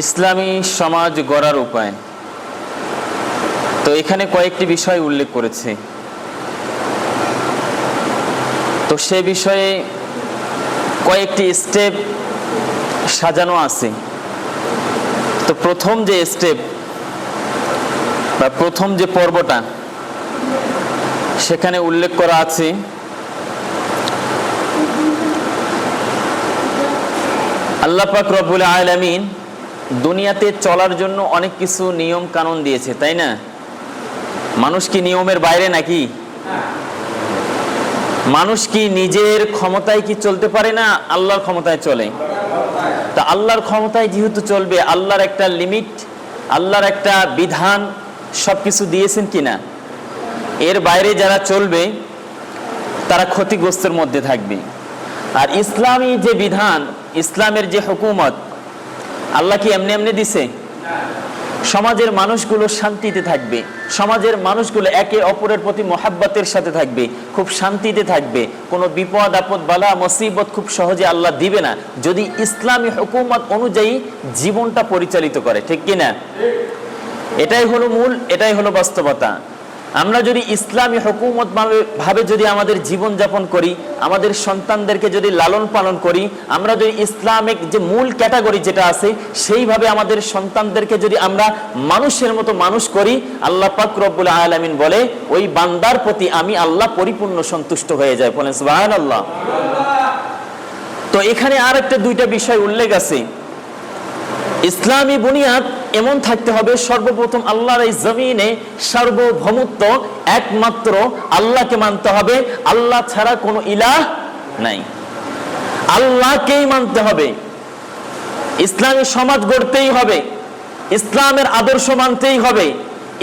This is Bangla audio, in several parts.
ইসলামী সমাজ গড়ার উপায়। তো এখানে কয়েকটি বিষয় উল্লেখ করেছে, তো সে বিষয়ে কয়েকটি স্টেপ সাজানো আছে। তো প্রথম যে স্টেপ বা প্রথম যে পর্বটা সেখানে উল্লেখ করা আছে আল্লাহ পাক রব্বুল আলামিন দুনিয়াতে চলার জন্য অনেক কিছু নিয়ম কানুন দিয়েছে, তাই না? মানুষ কি নিয়মের বাইরে নাকি? মানুষ কি নিজের ক্ষমতায় কি চলতে পারে না আল্লাহর ক্ষমতায় চলে? তা আল্লাহর ক্ষমতায় যেহেতু চলবে, আল্লাহর একটা লিমিট, আল্লাহর একটা বিধান সবকিছু দিয়েছেন কিনা, এর বাইরে যারা চলবে তারা ক্ষতিগ্রস্তের মধ্যে থাকবে। আর ইসলামী যে বিধান, ইসলামের যে হুকুমত আল্লাহ কি এমনি এমনি দিছে? সমাজের মানুষগুলো শান্তিতে থাকবে, সমাজের মানুষগুলো একে অপরের প্রতি মহাব্বতের সাথে থাকবে, খুব শান্তিতে থাকবে। কোনো বিপদ আপদ বালা মুসিবত খুব সহজে আল্লাহ দিবে না যদি ইসলামী হুকুমত অনুযায়ী জীবনটা পরিচালিত করে, ঠিক কিনা? এটাই হলো মূল, এটাই হলো বাস্তবতা। আমরা যদি ইসলামী হুকুমত ভাবে যদি আমাদের জীবন যাপন করি, আমাদের সন্তানদেরকে যদি লালন পালন করি, আমরা যদি ইসলামিক যে মূল ক্যাটাগরি যেটা আছে সেইভাবে আমাদের সন্তানদেরকে যদি আমরা মানুষের মতো মানুষ করি, আল্লাহ পাক রব্বুল আলামিন বলে ওই বান্দার প্রতি আমি আল্লাহ পরিপূর্ণ সন্তুষ্ট হয়ে যায়। বলেন সুবহানাল্লাহ। তো এখানে আর একটা দুইটা বিষয় উল্লেখ আছে। ইসলামী বুনিয়াদ এমন থাকতে হবে, সর্বপ্রথম আল্লাহর এই জমিনে সার্বভৌমত্ব একমাত্র আল্লাহকে মানতে হবে, আল্লাহ ছাড়া কোনো ইলাহ নাই, আল্লাহকেই মানতে হবে। ইসলামী সমাজ গড়তেই হবে, ইসলামের আদর্শ মানতেই হবে,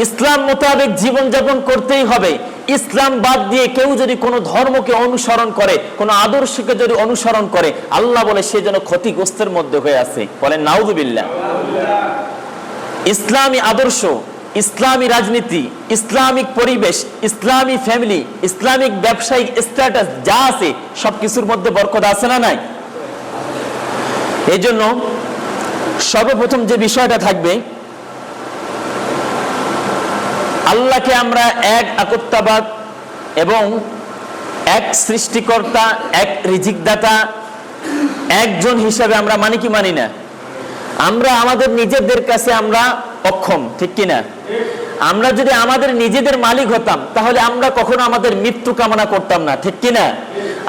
ইসলাম মোতাবেক জীবনযাপন করতেই হবে। ইসলাম বাদ দিয়ে কেউ যদি কোনো ধর্মকে অনুসরণ করে, কোনো আদর্শকে যদি অনুসরণ করে, আল্লাহ বলে সে যেন ক্ষতিগ্রস্তের মধ্যে হয়ে আছে। বলেন নাউযুবিল্লাহ। ইসলামী আদর্শ, ইসলামী রাজনীতি, ইসলামিক পরিবেশ, ইসলামী ফ্যামিলি, ইসলামিক ব্যবসায়িক স্ট্যাটাস যা আছে সবকিছুর মধ্যে বরকত আছে না নাই? এই জন্য সর্বপ্রথম যে বিষয়টা থাকবে, আল্লাহকে আমরা এক একত্ববাদ এবং এক সৃষ্টিকর্তা, এক রিজিকদাতা, একজন হিসাবে আমরা মানি কি মানি না? আমরা আমাদের নিজেদের কাছে আমরা অক্ষম, ঠিক কিনা? আমরা যদি আমাদের নিজেদের মালিক হতাম তাহলে আমরা কখনো আমাদের মৃত্যু কামনা করতাম না, ঠিক কিনা?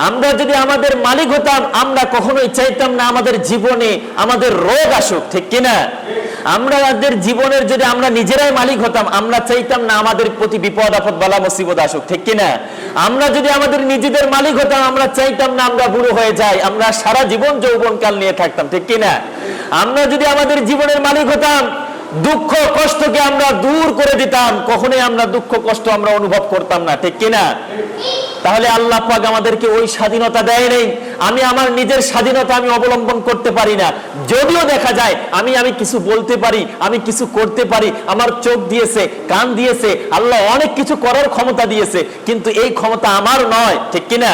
আমরা যদি আমাদের মালিক হতাম আমরা কখনোই চাইতাম না আমাদের জীবনে আমাদের রোগ আসুক, ঠিক কিনা? আমাদের জীবনের যদি আমরা নিজেরাই মালিক হতাম আমরা চাইতাম না আমাদের প্রতি বিপদ আপদ বালা মুসিবত আসুক, ঠিক কিনা? আমরা যদি আমাদের নিজেদের মালিক হতাম আমরা চাইতাম না আমরা বুড়ো হয়ে যাই, আমরা সারা জীবন যৌবনকাল নিয়ে থাকতাম, ঠিক কিনা? আমরা যদি আমাদের জীবনের মালিক হতাম দুঃখ কষ্টকে আমরা দূর করে দিতাম, কখনোই আমরা দুঃখ কষ্ট আমরা অনুভব করতাম না, ঠিক কিনা? তাহলে আল্লাহ পাক আমাদেরকে ওই স্বাধীনতা দেয় নেই। আমি আমার নিজের স্বাধীনতা আমি অবলম্বন করতে পারি না, যদিও দেখা যায় আমি কিছু বলতে পারি, আমি কিছু করতে পারি, আমার চোখ দিয়েছে, কান দিয়েছে, আল্লাহ অনেক কিছু করার ক্ষমতা দিয়েছে, কিন্তু এই ক্ষমতা আমার নয়, ঠিক কিনা?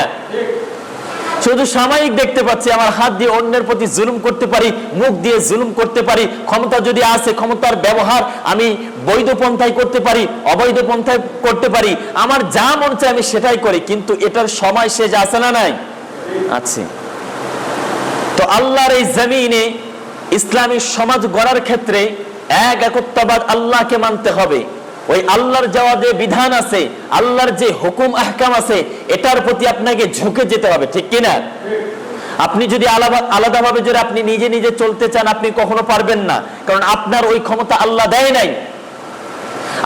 শুধু সাময়িক দেখতে পাচ্ছি, আমার হাত দিয়ে অন্যের প্রতি জুলুম করতে পারি, মুখ দিয়ে জুলুম করতে পারি, ক্ষমতা যদি আছে ক্ষমতার ব্যবহার আমি বৈধ পন্থায় করতে পারি, অবৈধ পন্থায় করতে পারি, আমার যা মন চায় আমি সেটাই করি, কিন্তু এটার সময় শেষ আছে না নাই? আছে। তো আল্লাহর এই জমিনে ইসলামী সমাজ গড়ার ক্ষেত্রে এক একত্ববাদ আল্লাহকে মানতে হবে। ওই আল্লাহর যাওয়া যে বিধান আছে, আল্লাহর যে হুকুম আহকাম আছে, এটার প্রতি আপনাকে ঝুঁকে যেতে হবে, ঠিক কিনা? আপনি যদি আলাদাভাবে যদি আপনি নিজে নিজে চলতে চান আপনি কখনো পারবেন না, কারণ আপনার ওই ক্ষমতা আল্লাহ দেয় নাই।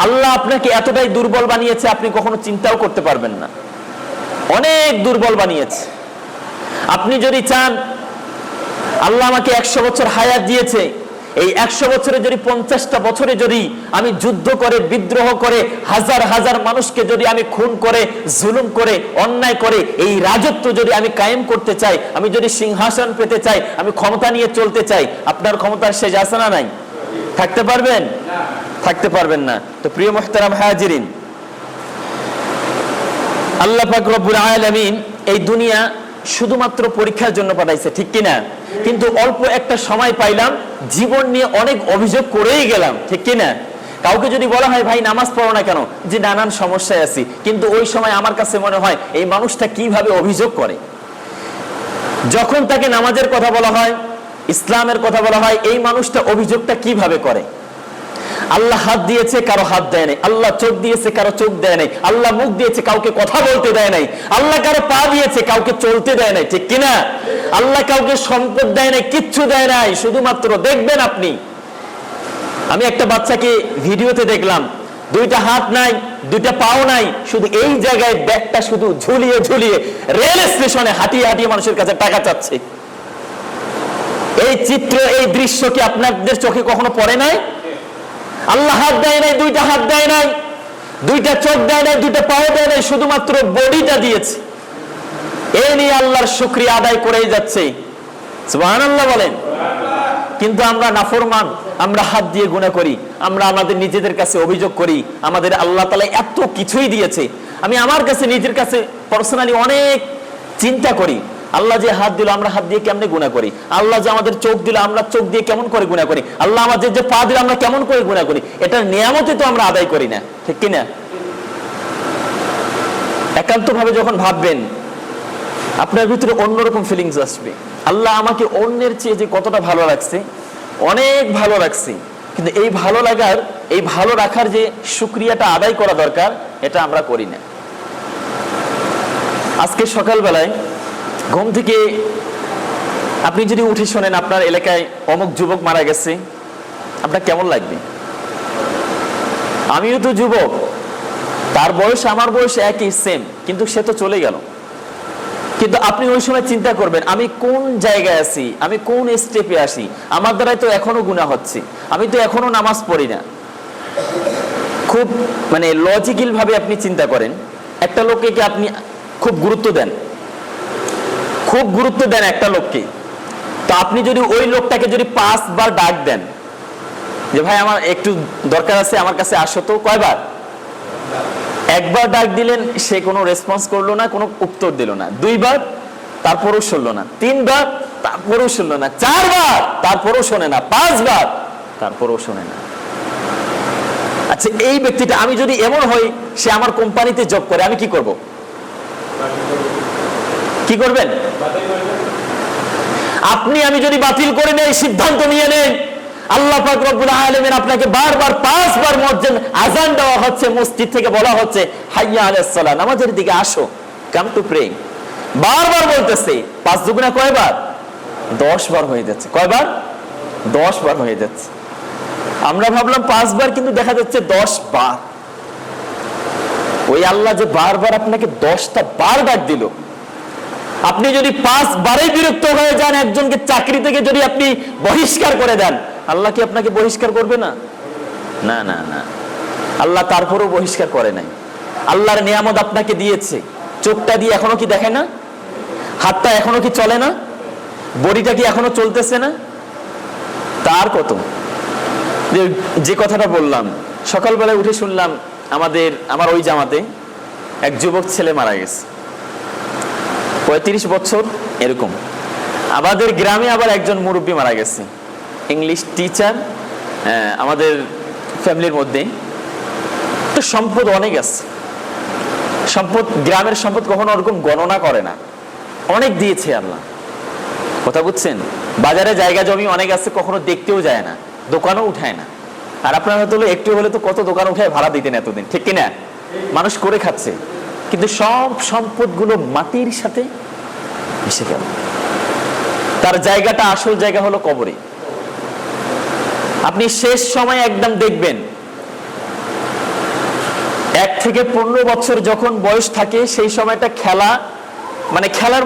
আল্লাহ আপনাকে এতটাই দুর্বল বানিয়েছে আপনি কখনো চিন্তাও করতে পারবেন না, অনেক দুর্বল বানিয়েছে। আপনি যদি চান আল্লাহ আমাকে 100 বছর হায়াত দিয়েছে, এই 100 বছরে যদি 50টা বছরে যদি আমি যুদ্ধ করে বিদ্রোহ করে হাজার হাজার মানুষকে যদি আমি খুন করে জুলুম করে অন্যায় করে এই রাজত্ব যদি আমি কায়েম করতে চাই, আমি যদি সিংহাসন পেতে চাই, আমি ক্ষমতা নিয়ে চলতে চাই, আপনার ক্ষমতার শেষ আছে না নাই? থাকতে পারবেন? থাকতে পারবেন না। তো প্রিয় মুহতারাম হাজিরিন, আল্লাহ পাক রব্বুল আলামিন এই দুনিয়া শুধুমাত্র পরীক্ষার জন্য পাঠাইছে, ঠিক কিনা? কিন্তু অল্প একটা সময় পাইলাম, জীবন নিয়ে অনেক অভিযোগ করেই গেলাম, ঠিক কিনা? কাউকে যদি বলা হয় ভাই নামাজ পড়ো না কেন, যে নানান সমস্যায় আছি, কিন্তু ওই সময় আমার কাছে মনে হয় এই মানুষটা কিভাবে অভিযোগ করে। যখন তাকে নামাজের কথা বলা হয়, ইসলামের কথা বলা হয়, এই মানুষটা অভিযোগটা কিভাবে করে। আল্লাহ হাত দিয়েছে, কারো হাত দেয় নাই। আল্লাহ চোখ দিয়েছে, কারো চোখ দেয় নাই। আল্লাহ মুখ দিয়েছে, কাউকে কথা বলতে দেয় নাই। আল্লাহ কারো পা দিয়েছে, কাউকে চলতে দেয় নাই, ঠিক কিনা? আল্লাহ কাউকে সম্পদ দেয় নাই, কিচ্ছু দেয় নাই। শুধুমাত্র দেখবেন আপনি, আমি একটা বাচ্চাকে ভিডিওতে দেখলাম, দুইটা হাত নাই, দুইটা পাও নাই, শুধু এই জায়গায় ব্যাগটা শুধু ঝুলিয়ে ঝুলিয়ে রেল স্টেশনে হাঁটিয়ে হাঁটিয়ে মানুষের কাছে টাকা চাচ্ছে। এই চিত্র, এই দৃশ্য কি আপনাদের চোখে কখনো পড়ে নাই? আল্লাহ হাত দেয় নাই, দুইটা হাত দেয় নাই, দুইটা চোখ দেয় নাই, দুইটা পাও দেয় নাই, শুধুমাত্র বডিটা দিয়েছে। এই নিয়ে আল্লাহর শুকরিয়া আদায় করেই যাচ্ছে। সুবহানাল্লাহ বলেন। কিন্তু আমরা নাফরমান, আমরা হাত দিয়ে গুনাহ করি, আমরা আমাদের নিজেদের কাছে অভিযোগ করি আমাদের আল্লাহ তাআলা এত কিছুই দিয়েছে। আমি আমার কাছে নিজের কাছে পার্সোনালি অনেক চিন্তা করি, আল্লাহ যে হাত দিল আমরা হাত দিয়ে কেমনে গুনাহ করি, আল্লাহ যে আমাদের চোখ দিল আমরা চোখ দিয়ে কেমন করে গুনাহ করি, আল্লাহ আমাদের যে পা দিল আমরা কেমন করে গুনাহ করি। এটার নিয়ামতই তো আমরা আদায় করি না, ঠিক কিনা? একান্তভাবে যখন ভাববেন, আপনার ভিতরে অন্যরকম ফিলিংস আসবে। আল্লাহ আমাকে অন্যের চেয়ে যে কতটা ভালো লাগছে, অনেক ভালো লাগছে, কিন্তু এই ভালো লাগার, এই ভালো রাখার যে শুকরিয়াটা আদায় করা দরকার, এটা আমরা করি না। আজকে সকালবেলায় ঘুম থেকে আপনি যদি উঠে শোনেন আপনার এলাকায় অমুক যুবক মারা গেছে, আপনার কেমন লাগবে? আমিও তো যুবক, তার বয়স আমার বয়স একই, সেম, কিন্তু সে তো চলে গেল। কিন্তু আপনি ওই সময় চিন্তা করবেন, আমি কোন জায়গায় আছি, আমি কোন স্টেপে আসি, আমার দ্বারাই তো এখনো গুনাহ হচ্ছে, আমি তো এখনো নামাজ পড়ি না। খুব লজিক্যাল ভাবে আপনি চিন্তা করেন, একটা লোককে কি আপনি খুব গুরুত্ব দেন, খুব গুরুত্ব দেন একটা লোককে, তো আপনি যদি ওই লোকটাকে যদি 5 বার ডাক দেন যে ভাই আমার একটু দরকার আছে, আমার কাছে আসো, তো কয়বার? একবার ডাক দিলেন, সে কোনো রেসপন্স করলো না, কোনো উত্তর দিল না। 2 বার, তারপরও শুনলো না। 3 বার, তারপরও শুনলো না। 4 বার, তারপরও শোনে না। 5 বার, তারপরও শোনে না। আচ্ছা, এই ব্যক্তিটা, আমি যদি এমন হই সে আমার কোম্পানিতে জব করে, আমি কি করব? কি করবেন আপনি? আমি যদি বাতিল করে নেই, সিদ্ধান্ত নিয়ে নেই, আল্লাহ পাক রব্বুল আলামিন আপনাকে বারবার 5 বার মুয়াজ্জিন আযান দেওয়া হচ্ছে, মসজিদ থেকে বলা হচ্ছে হাইয়া আলাস সালাহ, নামাজের দিকে আসো, কাম টু প্রে, বারবার বলতেছে, 5 দুগুণা কয়বার? 10 বার হয়ে যাচ্ছে। কয়বার? 10 বার হয়ে যাচ্ছে। আমরা ভাবলাম 5 বার, কিন্তু দেখা যাচ্ছে 10 বার। ওই আল্লাহ যে বারবার আপনাকে 10টা বার ডাক দিল, আপনি যদি 5 বারে বিরক্ত হয়ে যান, একজনকে চাকরি থেকে যদি আপনি বহিষ্কার করে দেন, আল্লাহ কি আপনাকে বহিষ্কার করবে না? না না না, আল্লাহ তারপরেও বহিষ্কার করে নাই। আল্লাহর নিয়ামত আপনাকে দিয়েছে, চোখটা দিয়ে এখনো কি দেখে না? হাতটা এখনো কি চলে না? বডিটা কি এখনো চলতেছে না? তার কত, যে কথাটা বললাম, সকালবেলায় উঠে শুনলাম আমার ওই জামাতে এক যুবক ছেলে মারা গেছে, 35 বছর এরকম। আমাদের গ্রামে আবার একজন মুরব্বী মারা গেছে, ইংলিশ টিচার, আমাদের ফ্যামিলির মধ্যে। তো সম্পদ অনেক আছে, সম্পদ, গ্রামের সম্পদ কখনো ওরকম গণনা করে না, অনেক দিয়েছে আল্লাহ। কথা বুঝছেন? বাজারে জায়গা জমি অনেক আছে, কখনো দেখতেও যায় না, দোকানও উঠায় না। আর আপনার হয়তো একটু হলে তো কত দোকান উঠায় ভাড়া দিতেন এতদিন, ঠিক কিনা? মানুষ করে খাচ্ছে, কিন্তু সব সম্পদগুলো মাটির সাথে মিশে গেল। তার জায়গাটা, আসল জায়গা হলো কবরে। আপনি শেষ সময় একদম দেখবেন, 1 থেকে 15 বছর যখন বয়স থাকে, সেই সময়টা খেলার